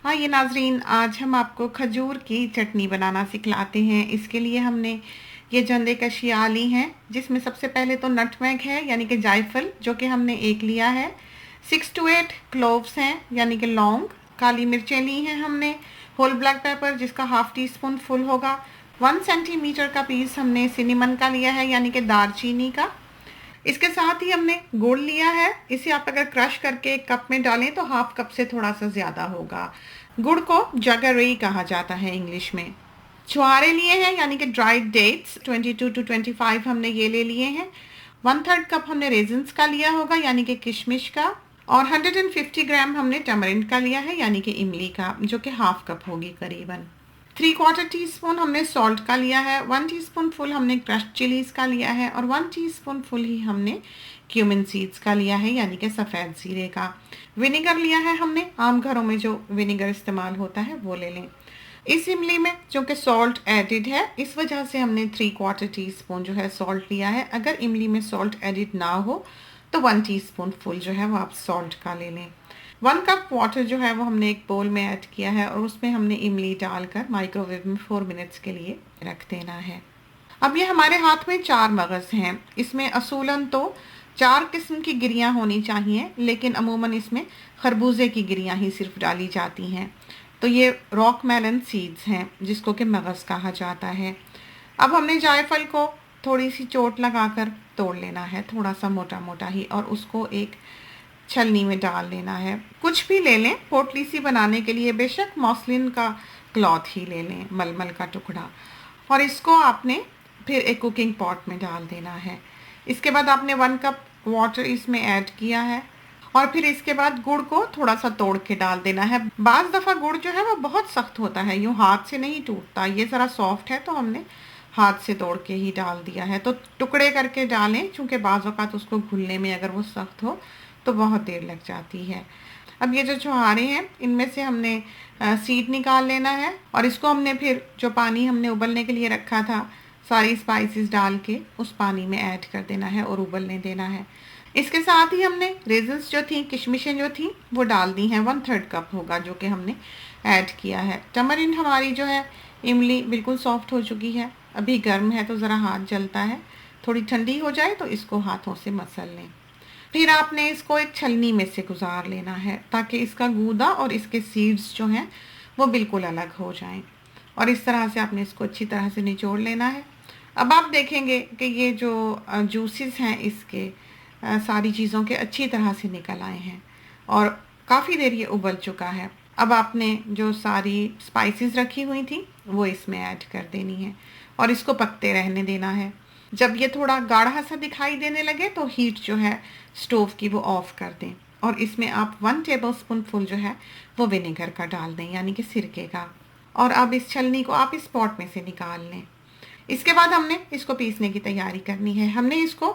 हाँ ये नाजरीन, आज हम आपको खजूर की चटनी बनाना सिखलाते हैं। इसके लिए हमने ये जंदे कशिया ली हैं, जिसमें सबसे पहले तो नटमेग है यानी कि जायफल, जो कि हमने एक लिया है। 6 to 8 क्लोव्स हैं यानी कि लौंग। काली मिर्चें ली हैं हमने। होल ब्लैक पेपर जिसका हाफ टी स्पून फुल होगा। 1 सेंटीमीटर का पीस हमने सिनेमन का लिया है यानी कि दालचीनी का। इसके साथ ही हमने गुड़ लिया है। इसे आप अगर क्रश करके एक कप में डालें तो हाफ कप से थोड़ा सा ज़्यादा होगा। गुड़ को जगरी कहा जाता है इंग्लिश में। छुहारे लिए हैं यानी कि ड्राइड डेट्स 22 to 25 हमने ये ले लिए हैं। 1/3 कप हमने रेजिन्स का लिया होगा यानी कि किशमिश का। और 150 ग्राम हमने टमरिंड का लिया है यानी कि इमली का, जो कि हाफ कप होगी करीबन। 3/4 टीस्पून हमने सॉल्ट का लिया है। 1 टीस्पून फुल हमने क्रश्ड चिलीज का लिया है और 1 टीस्पून फुल ही हमने क्यूमिन सीड्स का लिया है यानी कि सफ़ेद जीरे का। विनेगर लिया है हमने, आम घरों में जो विनेगर इस्तेमाल होता है वो ले लें। इस इमली में जो कि सॉल्ट एडिड है, इस वजह से हमने 3/4 टीस्पून जो है सॉल्ट लिया है। अगर इमली में सॉल्ट एडिड ना हो तो 1 टीस्पून फुल जो है वो आप सॉल्ट का ले लें। 1 कप वाटर जो है वो हमने एक बोल में ऐड किया है और उसमें हमने इमली डालकर माइक्रोवेव में 4 मिनट्स के लिए रख देना है। अब ये हमारे हाथ में 4 मगज़ हैं। इसमें असूलन तो 4 किस्म की गिरियाँ होनी चाहिए, लेकिन अमूमन इसमें खरबूजे की गिरियाँ ही सिर्फ डाली जाती हैं। तो ये रॉक मेलन सीड्स हैं जिसको कि मगज़ कहा जाता है। अब हमने जायफल को थोड़ी सी चोट लगाकर तोड़ लेना है, थोड़ा सा मोटा मोटा ही, और उसको एक छलनी में डाल लेना है। कुछ भी ले लें पोटली सी बनाने के लिए, बेशक मौसलिन का क्लॉथ ही ले लें, मलमल का टुकड़ा। और इसको आपने फिर एक कुकिंग पॉट में डाल देना है। इसके बाद आपने 1 कप वाटर इसमें ऐड किया है और फिर इसके बाद गुड़ को थोड़ा सा तोड़ के डाल देना है। बाज़ दफ़ा गुड़ जो है वो बहुत सख्त होता है, यूँ हाथ से नहीं टूटता। ये ज़रा सॉफ्ट है तो हमने हाथ से तोड़ के ही डाल दिया है। तो टुकड़े करके डालें, चूँकि बाज़ औक़ात उसको घुलने में अगर वो सख्त हो तो बहुत देर लग जाती है। अब ये जो छुहारे हैं इनमें से हमने सीड निकाल लेना है और इसको हमने फिर जो पानी हमने उबलने के लिए रखा था, सारी स्पाइसेस डाल के उस पानी में ऐड कर देना है और उबलने देना है। इसके साथ ही हमने रेजिन्स जो थी, किशमिशें जो थी, वो डाल दी हैं। 1/3 कप होगा जो कि हमने ऐड किया है। टमरिंड हमारी जो है इमली बिल्कुल सॉफ्ट हो चुकी है। अभी गर्म है तो ज़रा हाथ जलता है, थोड़ी ठंडी हो जाए तो इसको हाथों से मसल लें। फिर आपने इसको एक छलनी में से गुजार लेना है ताकि इसका गूदा और इसके सीड्स जो हैं वो बिल्कुल अलग हो जाएं। और इस तरह से आपने इसको अच्छी तरह से निचोड़ लेना है। अब आप देखेंगे कि ये जो जूसेस हैं इसके सारी चीज़ों के अच्छी तरह से निकल आए हैं और काफ़ी देर ये उबल चुका है। अब आपने जो सारी स्पाइसेस रखी हुई थी वो इसमें ऐड कर देनी है और इसको पकते रहने देना है। जब ये थोड़ा गाढ़ा सा दिखाई देने लगे तो हीट जो है स्टोव की वो ऑफ़ कर दें और इसमें आप 1 टेबलस्पून फुल जो है वो विनेगर का डाल दें यानी कि सिरके का। और अब इस छलनी को आप इस पॉट में से निकाल लें। इसके बाद हमने इसको पीसने की तैयारी करनी है। हमने इसको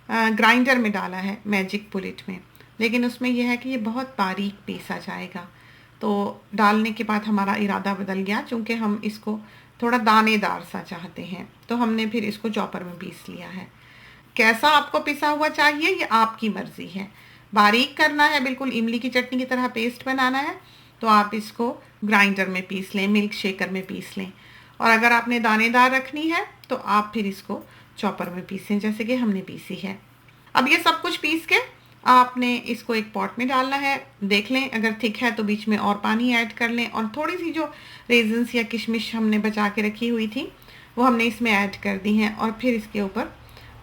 ग्राइंडर में डाला है, मैजिक बुलेट में, लेकिन उसमें यह है कि ये बहुत बारीक पीसा जाएगा। तो डालने के बाद हमारा इरादा बदल गया, चूँकि हम इसको थोड़ा दानेदार सा चाहते हैं, तो हमने फिर इसको चॉपर में पीस लिया है। कैसा आपको पिसा हुआ चाहिए ये आपकी मर्ज़ी है। बारीक करना है, बिल्कुल इमली की चटनी की तरह पेस्ट बनाना है, तो आप इसको ग्राइंडर में पीस लें, मिल्क शेकर में पीस लें। और अगर आपने दानेदार रखनी है तो आप फिर इसको चॉपर में पीसें जैसे कि हमने पीसी है। अब ये सब कुछ पीस के आपने इसको एक पॉट में डालना है। देख लें अगर थिक है तो बीच में और पानी ऐड कर लें और थोड़ी सी जो रेजिन्स या किशमिश हमने बचा के रखी हुई थी वो हमने इसमें ऐड कर दी हैं और फिर इसके ऊपर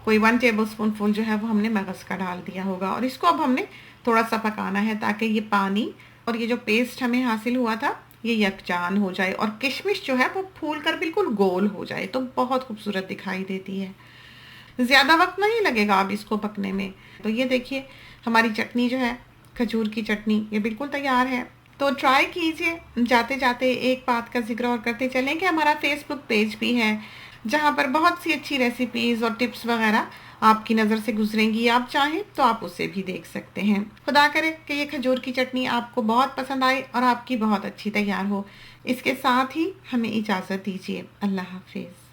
कोई 1 टेबलस्पून फुल जो है वो हमने मगज़ का डाल दिया होगा और इसको अब हमने थोड़ा सा पकाना है ताकि ये पानी और ये जो पेस्ट हमें हासिल हुआ था ये यकजान हो जाए और किशमिश जो है वो फूल कर बिल्कुल गोल हो जाए, तो बहुत खूबसूरत दिखाई देती है। ज़्यादा वक्त नहीं लगेगा अब इसको पकने में। तो ये देखिए हमारी चटनी जो है, खजूर की चटनी, ये बिल्कुल तैयार है। तो ट्राई कीजिए। जाते जाते एक बात का जिक्र और करते चलें कि हमारा फेसबुक पेज भी है जहाँ पर बहुत सी अच्छी रेसिपीज़ और टिप्स वगैरह आपकी नज़र से गुजरेंगी। आप चाहें तो आप उसे भी देख सकते हैं। खुदा करे कि ये खजूर की चटनी आपको बहुत पसंद आए और आपकी बहुत अच्छी तैयार हो। इसके साथ ही हमें इजाज़त दीजिए। अल्लाह हाफिज़।